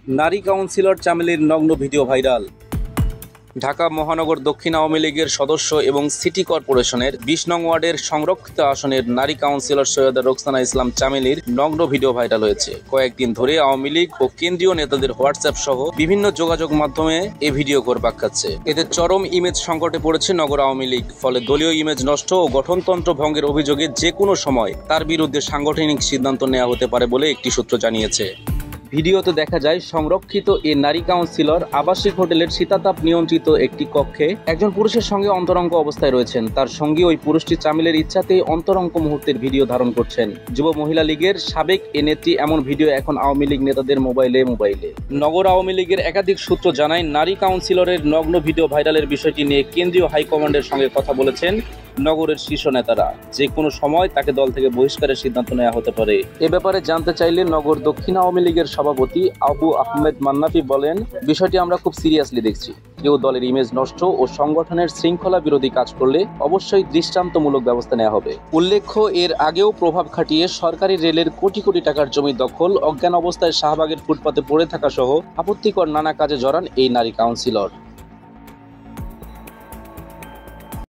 নারী কাউন্সিলর চামেলির নগ্ন video viral. Dhaka মহানগর দক্ষিণ আওয়ামী লীগের সদস্য এবং সিটি কর্পোরেশনের ২০ নং ওয়ার্ডের সংরক্ষিত আসনের নারী কাউন্সিলর সৈয়দা রোকসানা ইসলাম চামেলির নগ্ন ভিডিও ভাইরাল হয়েছে। কয়েকদিন ধরে আওয়ামী লীগ ও কেন্দ্রীয় নেতাদের হোয়াটসঅ্যাপ সহ বিভিন্ন যোগাযোগ মাধ্যমে এই ভিডিও ঘুরপাক খাচ্ছে। এতে চরম ইমেজ সংকটে পড়েছে নগর আওয়ামী লীগ। ফলে দলীয় ইমেজ নষ্ট ও গঠনতন্ত্র ভঙ্গের অভিযোগে যে কোনো সময় তার বিরুদ্ধে সাংগঠনিক সিদ্ধান্ত নেওয়া হতে পারে বলে একটি সূত্র জানিয়েছে। ভিডিওতে দেখা যায় সংরক্ষিত এ নারী কাউন্সিলর আবাসিক হোটেলের শীতাতাপ নিয়ন্ত্রিত একটি কক্ষে একজন পুরুষের সঙ্গে অন্তরঙ্গ অবস্থায় রয়েছেন। তার সঙ্গী ওই পুরুষটি চামেলের ইচ্ছাতেই অন্তরঙ্গ মুহূর্তের ভিডিও ধারণ করছেন। যুব মহিলা লীগের সাবেক এ নেত্রী এমন ভিডিও এখন আওয়ামী লীগ নেতাদের মোবাইলে। নগর আওয়ামী লীগের একাধিক সূত্র জানায়, নারী কাউন্সিলরের নগ্ন ভিডিও ভাইরালের বিষয়টি নিয়ে কেন্দ্রীয় হাইকমান্ডের সঙ্গে কথা বলেছেন নগরের শীর্ষ নেতারা। যে কোনো সময় তাকে দল থেকে বহিষ্কারের সিদ্ধান্ত নেওয়া হতে পারে। এ ব্যাপারে জানতে চাইলে নগর দক্ষিণ আওয়ামী লীগের সভাপতি আবু আহমেদ মান্নাফি বলেন, বিষয়টি আমরা খুব সিরিয়াসলি দেখছি। কেউ দলের ইমেজ নষ্ট ও সংগঠনের শৃঙ্খলা বিরোধী কাজ করলে অবশ্যই দৃষ্টান্তমূলক ব্যবস্থা নেওয়া হবে। উল্লেখ্য, এর আগেও প্রভাব খাটিয়ে সরকারি রেলের কোটি কোটি টাকার জমি দখল, অজ্ঞান অবস্থায় শাহবাগের ফুটপাতে পড়ে থাকা সহ আপত্তিকর নানা কাজে জড়ান এই নারী কাউন্সিলর।